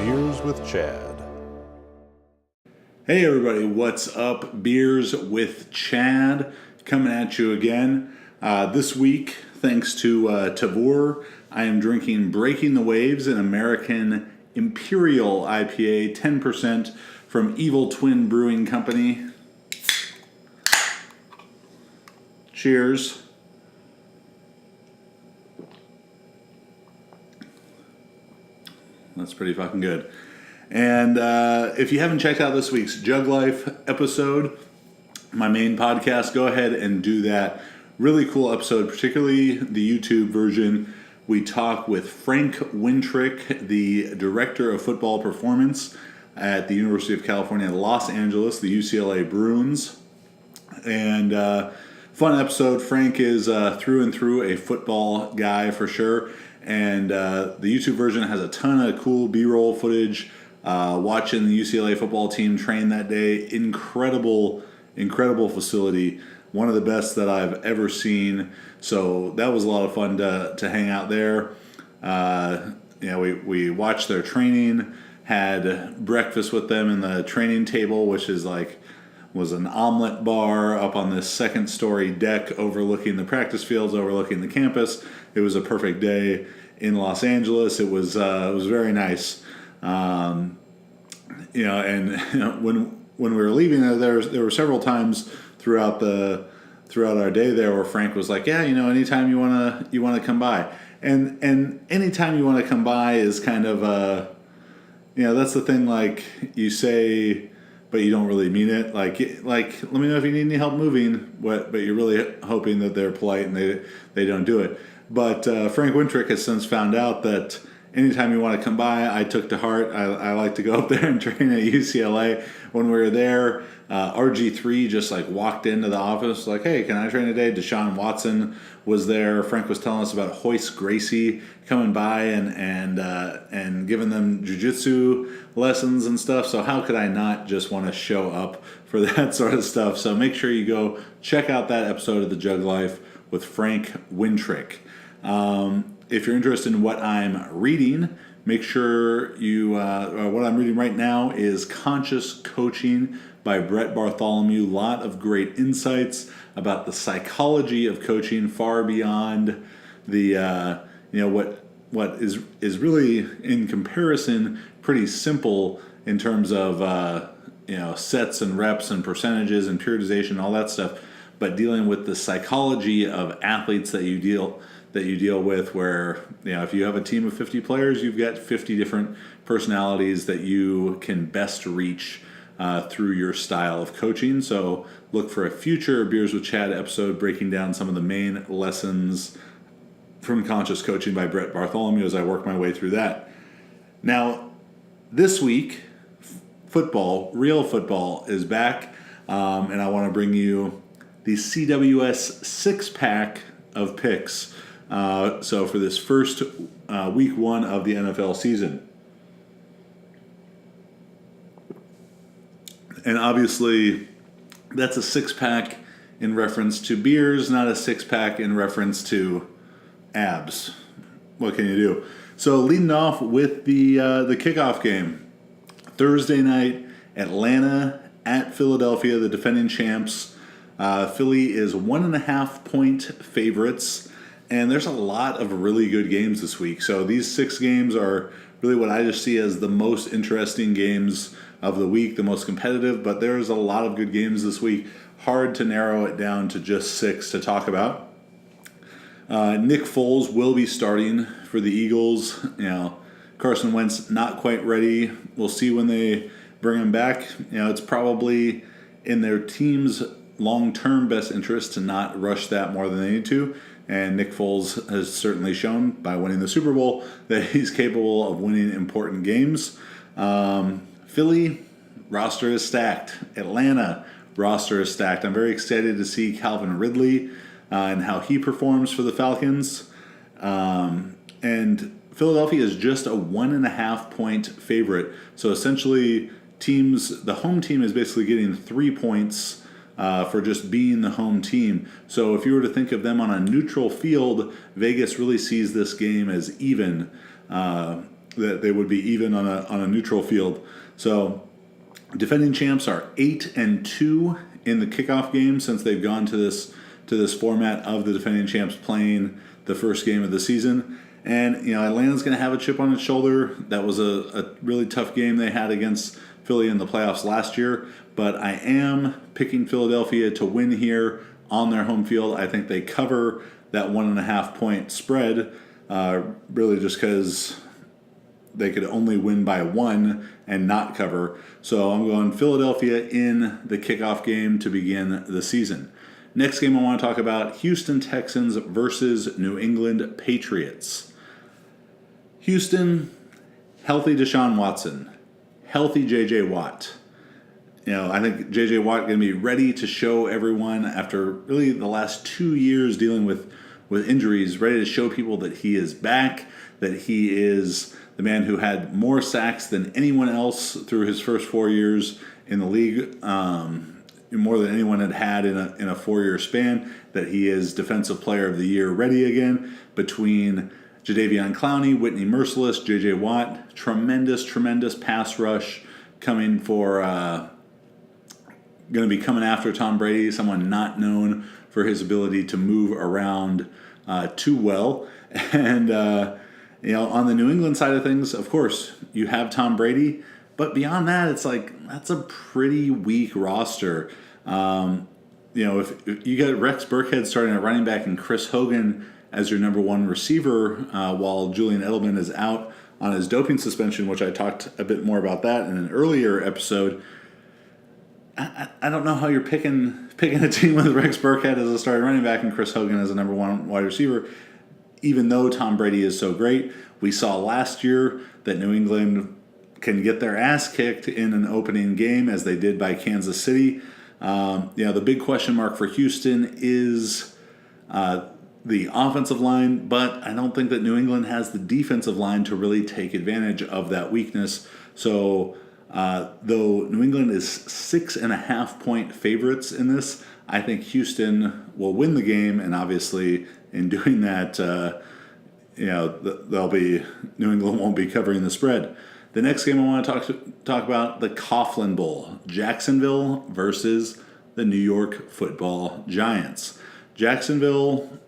Beers with Chad. Hey everybody, what's up? Beers with Chad coming at you again. This week, thanks to Tavor, I am drinking Breaking the Waves, an American Imperial IPA, 10% from Evil Twin Brewing Company. Cheers. That's pretty fucking good. And if you haven't checked out this week's Jug Life episode, my main podcast, go ahead and do that. Really cool episode, particularly the YouTube version. We talk with Frank Wintrick, the Director of Football Performance at the University of California, Los Angeles, the UCLA Bruins. And fun episode. Frank is through and through a football guy for sure. And the YouTube version has a ton of cool B-roll footage. Watching the UCLA football team train that day. Incredible facility. One of the best that I've ever seen. So that was a lot of fun to hang out there. We watched their training, had breakfast with them in the training table, which was an omelet bar up on this second story deck overlooking the practice fields, overlooking the campus. It was a perfect day in Los Angeles. It was very nice. When we were leaving there were several times throughout our day there where Frank was like, yeah, anytime you wanna come by, and anytime you want to come by is kind of that's the thing, like you say, but you don't really mean it. Like let me know if you need any help moving, but you're really hoping that they're polite and they don't do it. But Frank Wintrick has since found out that anytime you want to come by, I took to heart. I like to go up there and train at UCLA. When we were there, RG3 just walked into the office like, hey, can I train today? Deshaun Watson was there. Frank was telling us about Hoist Gracie coming by and giving them jiu-jitsu lessons and stuff. So how could I not just want to show up for that sort of stuff? So make sure you go check out that episode of The Jug Life with Frank Wintrick. If you're interested in what I'm reading, make sure you, what I'm reading right now is Conscious Coaching by Brett Bartholomew. A lot of great insights about the psychology of coaching, far beyond the, what is really, in comparison, pretty simple in terms of, sets and reps and percentages and periodization, all that stuff, but dealing with the psychology of athletes that you deal with, where if you have a team of 50 players, you've got 50 different personalities that you can best reach through your style of coaching. So look for a future Beers with Chad episode breaking down some of the main lessons from Conscious Coaching by Brett Bartholomew as I work my way through that. Now, this week, real football is back, and I want to bring you the CWS 6-pack of picks. So for this first week one of the NFL season. And obviously that's a 6-pack in reference to beers, not a 6-pack in reference to abs. What can you do? So leading off with the kickoff game. Thursday night, Atlanta at Philadelphia, the defending champs. Philly is 1.5-point favorites. And there's a lot of really good games this week. So these 6 games are really what I just see as the most interesting games of the week, the most competitive. But there's a lot of good games this week. Hard to narrow it down to just 6 to talk about. Nick Foles will be starting for the Eagles. Carson Wentz not quite ready. We'll see when they bring him back. It's probably in their team's long-term best interest to not rush that more than they need to. And Nick Foles has certainly shown by winning the Super Bowl that he's capable of winning important games. Philly, roster is stacked. Atlanta, roster is stacked. I'm very excited to see Calvin Ridley and how he performs for the Falcons. And Philadelphia is just a 1.5-point favorite. So essentially, the home team is basically getting 3 points for just being the home team. So if you were to think of them on a neutral field, Vegas really sees this game as even. that they would be even on a neutral field. So defending champs are 8-2 in the kickoff game since they've gone to this format of the defending champs playing the first game of the season. And Atlanta's going to have a chip on its shoulder. That was a really tough game they had against Philly in the playoffs last year. But I am picking Philadelphia to win here on their home field. I think they cover that 1.5 point spread, really just because they could only win by 1 and not cover. So I'm going Philadelphia in the kickoff game to begin the season. Next game I want to talk about, Houston Texans versus New England Patriots. Houston, healthy Deshaun Watson, healthy J.J. Watt. I think J.J. Watt going to be ready to show everyone after really the last 2 years dealing with injuries, ready to show people that he is back, that he is the man who had more sacks than anyone else through his first 4 years in the league, more than anyone had in a 4-year span, that he is Defensive Player of the Year ready again. Between Jadeveon Clowney, Whitney Merciless, J.J. Watt, tremendous pass rush coming for, going to be coming after Tom Brady, someone not for his ability to move around too well. And, on the New England side of things, of course, you have Tom Brady. But beyond that, it's like, that's a pretty weak roster. If you got Rex Burkhead starting at running back and Chris Hogan as your number one receiver, while Julian Edelman is out on his doping suspension, which I talked a bit more about that in an earlier episode, I don't know how you're picking a team with Rex Burkhead as a starting running back and Chris Hogan as a number one wide receiver, even though Tom Brady is so great. We saw last year that New England can get their ass kicked in an opening game as they did by Kansas City. The big question mark for Houston is the offensive line, but I don't think that New England has the defensive line to really take advantage of that weakness. So though New England is 6.5 point favorites in this, I think Houston will win the game, and obviously in doing that, New England won't be covering the spread. The next game I want to talk about, the Coughlin Bowl, Jacksonville versus the New York Football Giants. Jacksonville,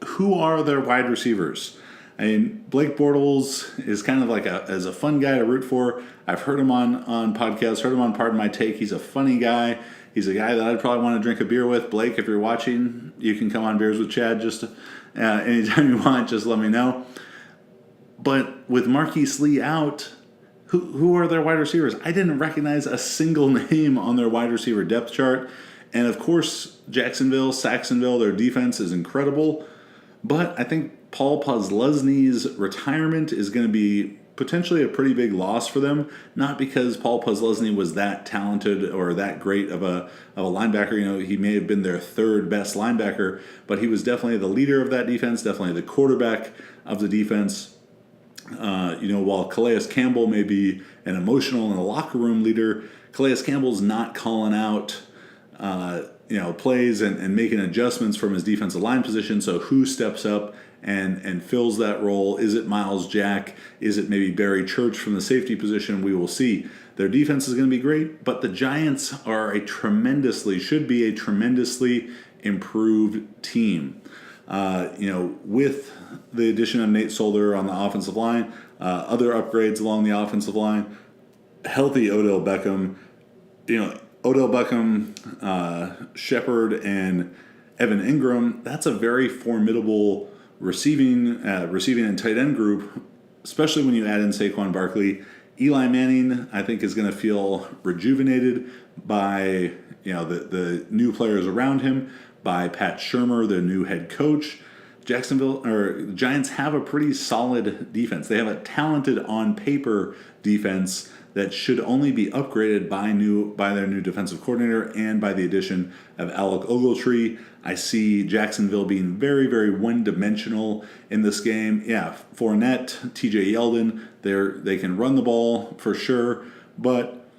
who are their wide receivers? I mean, Blake Bortles is kind of like a fun guy to root for. I've heard him on podcasts, heard him on Pardon My Take. He's a funny guy. He's a guy that I'd probably want to drink a beer with. Blake, if you're watching, you can come on Beers with Chad just anytime you want. Just let me know. But with Marquise Lee out, who are their wide receivers? I didn't recognize a single name on their wide receiver depth chart. And of course, Saxonville, their defense is incredible. But I think Paul Posluszny's retirement is going to be potentially a pretty big loss for them. Not because Paul Posluszny was that talented or that great of a linebacker. He may have been their third best linebacker, but he was definitely the leader of that defense, definitely the quarterback of the defense. While Calais Campbell may be an emotional and a locker room leader, Calais Campbell's not calling out, plays and making adjustments from his defensive line position. So who steps up and fills that role? Is it Miles Jack? Is it maybe Barry Church from the safety position? We will see. Their defense is going to be great, but the Giants are should be a tremendously improved team. With the addition of Nate Solder on the offensive line, other upgrades along the offensive line, healthy Odell Beckham, Shepard, and Evan Ingram, that's a very formidable receiving and tight end group, especially when you add in Saquon Barkley. Eli Manning, I think, is going to feel rejuvenated by the new players around him, by Pat Shurmur, the new head coach. Giants have a pretty solid defense. They have a talented on paper defense that should only be upgraded by their new defensive coordinator and by the addition of Alec Ogletree. I see Jacksonville being very, very one-dimensional in this game. Yeah, Fournette, TJ Yeldon, they can run the ball for sure, but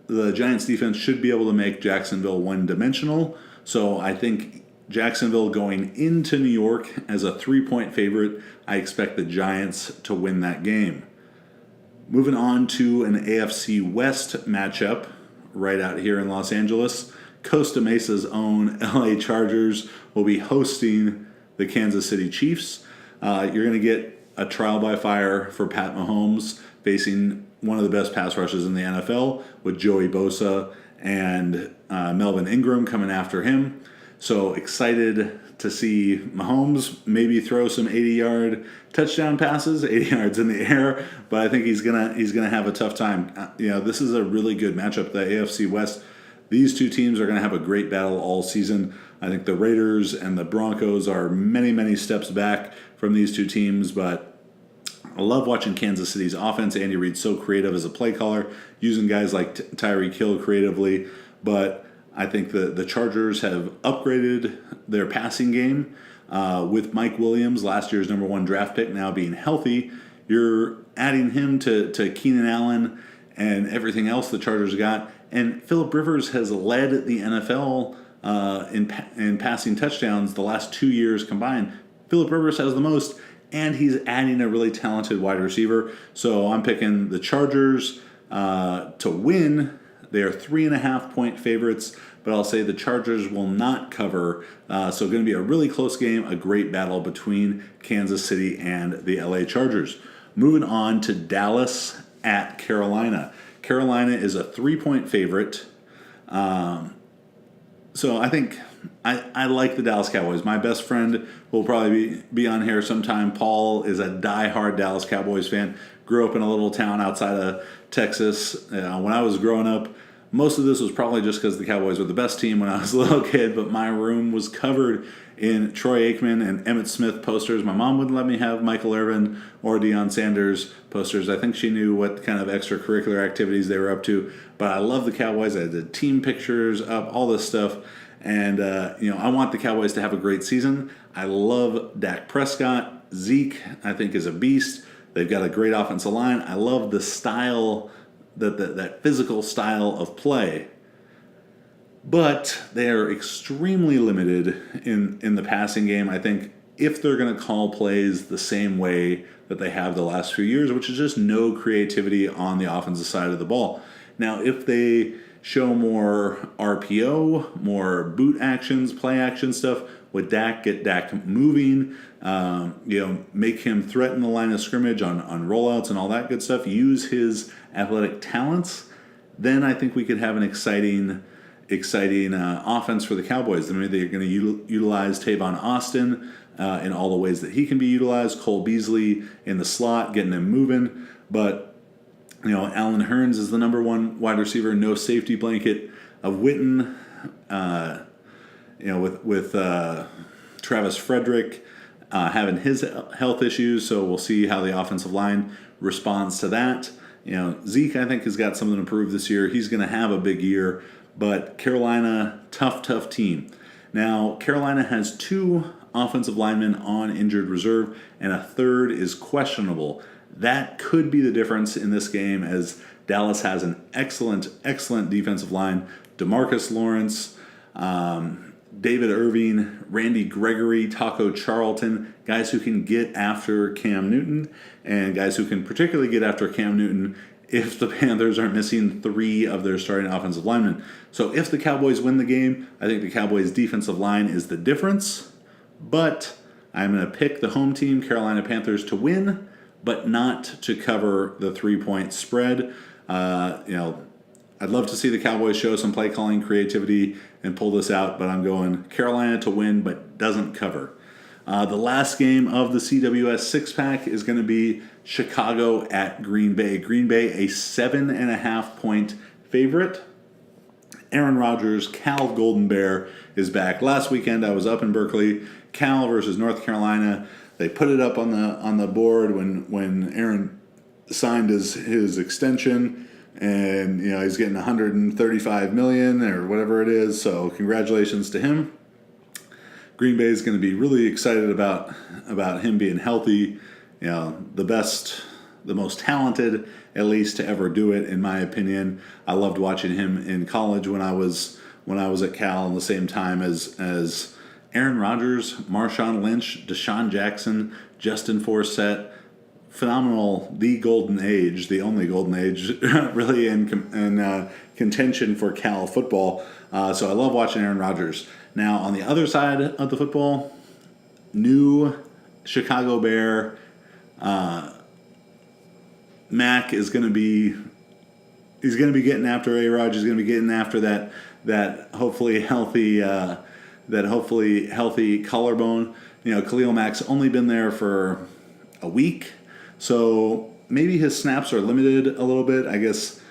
the Giants defense should be able to make Jacksonville one-dimensional. So I think Jacksonville going into New York as a 3-point favorite, I expect the Giants to win that game. Moving on to an AFC West matchup right out here in Los Angeles. Costa Mesa's own LA Chargers will be hosting the Kansas City Chiefs. You're going to get a trial by fire for Pat Mahomes facing one of the best pass rushes in the NFL with Joey Bosa and Melvin Ingram coming after him. So excited to see Mahomes maybe throw some 80-yard touchdown passes, 80 yards in the air, but I think he's gonna have a tough time. This is a really good matchup, the AFC West. These two teams are going to have a great battle all season. I think the Raiders and the Broncos are many, many steps back from these two teams, but I love watching Kansas City's offense. Andy Reid's so creative as a play caller, using guys like Tyreek Hill creatively, but I think the Chargers have upgraded their passing game with Mike Williams, last year's number 1 draft pick, now being healthy. You're adding him to Keenan Allen and everything else the Chargers got. And Phillip Rivers has led the NFL in passing touchdowns the last 2 years combined. Phillip Rivers has the most, and he's adding a really talented wide receiver. So I'm picking the Chargers to win. They are 3.5-point favorites, but I'll say the Chargers will not cover. So going to be a really close game, a great battle between Kansas City and the LA Chargers. Moving on to Dallas at Carolina. Carolina is a 3-point favorite. So I think I like the Dallas Cowboys. My best friend will probably be on here sometime. Paul is a diehard Dallas Cowboys fan. Grew up in a little town outside of Texas. When I was growing up, most of this was probably just because the Cowboys were the best team when I was a little kid, but my room was covered in Troy Aikman and Emmitt Smith posters. My mom wouldn't let me have Michael Irvin or Deion Sanders posters. I think she knew what kind of extracurricular activities they were up to, but I love the Cowboys. I had the team pictures up, all this stuff, and I want the Cowboys to have a great season. I love Dak Prescott. Zeke, I think, is a beast. They've got a great offensive line. I love the style, that physical style of play. But they are extremely limited in the passing game. I think if they're going to call plays the same way that they have the last few years, which is just no creativity on the offensive side of the ball. Now, if they show more RPO, more boot actions, play action stuff with Dak, get Dak moving, make him threaten the line of scrimmage on rollouts and all that good stuff, use his athletic talents, then I think we could have an exciting offense for the Cowboys. I mean, they're going to utilize Tavon Austin in all the ways that he can be utilized. Cole Beasley in the slot, getting him moving. But, Allen Hurns is the number 1 wide receiver, no safety blanket of Witten, with Travis Frederick having his health issues. So we'll see how the offensive line responds to that. Zeke, I think, has got something to prove this year. He's going to have a big year. But Carolina, tough team. Now, Carolina has 2 offensive linemen on injured reserve, and a third is questionable. That could be the difference in this game, as Dallas has an excellent defensive line. DeMarcus Lawrence, David Irving, Randy Gregory, Taco Charlton, guys who can get after Cam Newton, and guys who can particularly get after Cam Newton if the Panthers aren't missing 3 of their starting offensive linemen. So if the Cowboys win the game, I think the Cowboys' defensive line is the difference. But I'm going to pick the home team, Carolina Panthers, to win, but not to cover the 3-point spread. I'd love to see the Cowboys show some play calling creativity and pull this out, but I'm going Carolina to win, but doesn't cover. The last game of the CWS 6-pack is going to be Chicago at Green Bay. Green Bay, a 7.5-point favorite. Aaron Rodgers, Cal Golden Bear, is back. Last weekend I was up in Berkeley. Cal versus North Carolina. They put it up on the board when Aaron signed his extension, and he's getting $135 million or whatever it is. So congratulations to him. Green Bay is going to be really excited about him being healthy. The most talented, at least, to ever do it, in my opinion. I loved watching him in college when I was at Cal, in the same time as Aaron Rodgers, Marshawn Lynch, Deshaun Jackson, Justin Forsett, phenomenal, the golden age, the only golden age, really in contention for Cal football. So I love watching Aaron Rodgers. Now, on the other side of the football, new Chicago Bear, Mac is going to be... He's going to be getting after A-Rod. He's going to be getting after that hopefully healthy collarbone. Khalil Mack's only been there for a week, so maybe his snaps are limited a little bit. I guess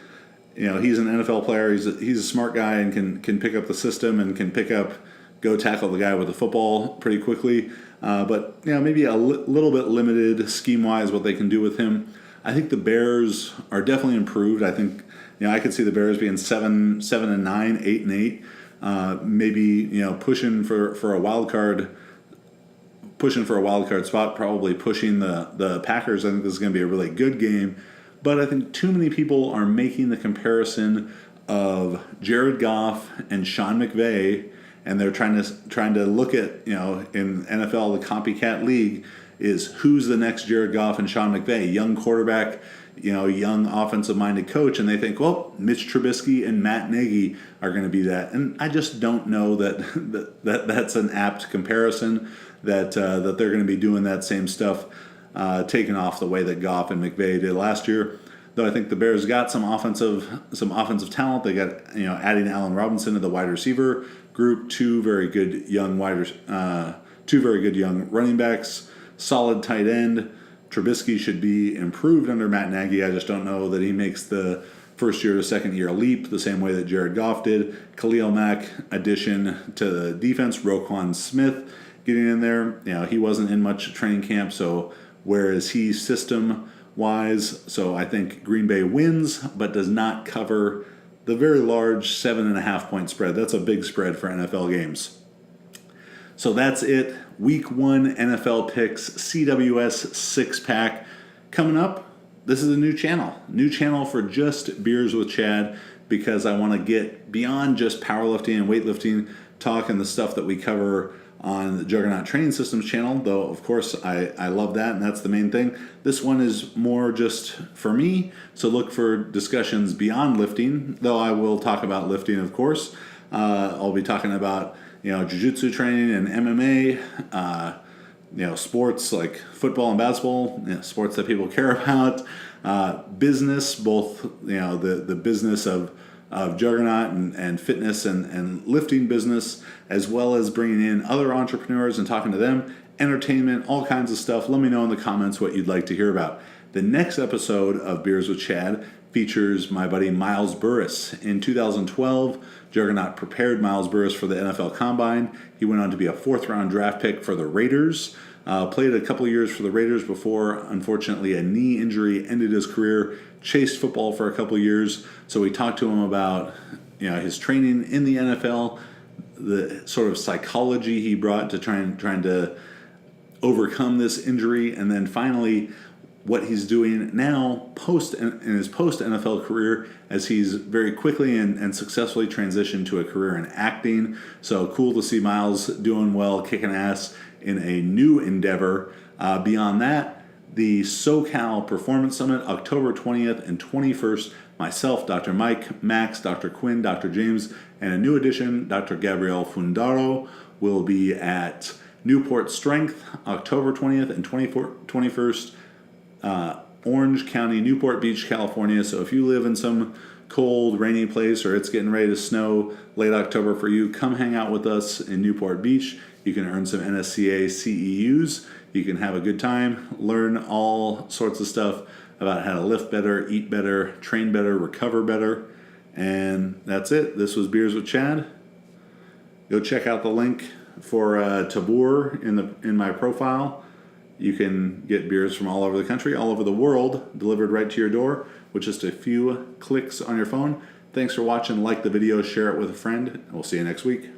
he's an NFL player. He's a smart guy and can pick up the system and can go tackle the guy with the football pretty quickly. But maybe a little bit limited scheme wise what they can do with him. I think the Bears are definitely improved. I think I could see the Bears being 7-9, 8-8, maybe pushing for a wild card spot, probably pushing the Packers. I think this is going to be a really good game, but I think too many people are making the comparison of Jared Goff and Sean McVay, and they're trying to look at in NFL the copycat league is who's the next Jared Goff and Sean McVay, young quarterback, young offensive-minded coach, and they think, well, Mitch Trubisky and Matt Nagy are going to be that. And I just don't know that's an apt comparison, that they're going to be doing that same stuff, taking off the way that Goff and McVay did last year. Though I think the Bears got some offensive talent. They got adding Allen Robinson to the wide receiver group, two very good young running backs, solid tight end. Trubisky should be improved under Matt Nagy. I just don't know that he makes the first year to second year leap the same way that Jared Goff did. Khalil Mack addition to the defense. Roquan Smith getting in there. He wasn't in much training camp, so where is he system-wise? So I think Green Bay wins, but does not cover the very large 7.5-point spread. That's a big spread for NFL games. So that's it. Week 1 NFL picks, CWS 6-pack. Coming up, this is a new channel for just Beers with Chad, because I want to get beyond just powerlifting and weightlifting talk and the stuff that we cover on the Juggernaut Training Systems channel, though of course I love that, and that's the main thing. This one is more just for me, so look for discussions beyond lifting, though I will talk about lifting, of course. I'll be talking about jiu-jitsu training and MMA, sports like football and basketball, sports that people care about, business, both, the business of Juggernaut and fitness and lifting business, as well as bringing in other entrepreneurs and talking to them, entertainment, all kinds of stuff. Let me know in the comments what you'd like to hear about. The next episode of Beers with Chad features my buddy Miles Burris. In 2012, Juggernaut prepared Miles Burris for the NFL Combine. He went on to be a 4th-round draft pick for the Raiders. Played a couple of years for the Raiders before, unfortunately, a knee injury ended his career. Chased football for a couple of years. So we talked to him about his training in the NFL, the sort of psychology he brought to trying to overcome this injury, and then finally what he's doing now in his post-NFL career, as he's very quickly and successfully transitioned to a career in acting. So cool to see Miles doing well, kicking ass in a new endeavor. Beyond that, the SoCal Performance Summit, October 20th and 21st. Myself, Dr. Mike, Max, Dr. Quinn, Dr. James, and a new addition, Dr. Gabrielle Fundaro, will be at Newport Strength, October 20th and 21st. Orange County, Newport Beach, California. So if you live in some cold, rainy place, or it's getting ready to snow late October for you, come hang out with us in Newport Beach. You can earn some NSCA CEUs. You can have a good time, learn all sorts of stuff about how to lift better, eat better, train better, recover better. And that's it. This was Beers with Chad. Go check out the link for Tabor in my profile. You can get beers from all over the country, all over the world, delivered right to your door with just a few clicks on your phone. Thanks for watching. Like the video, share it with a friend, and we'll see you next week.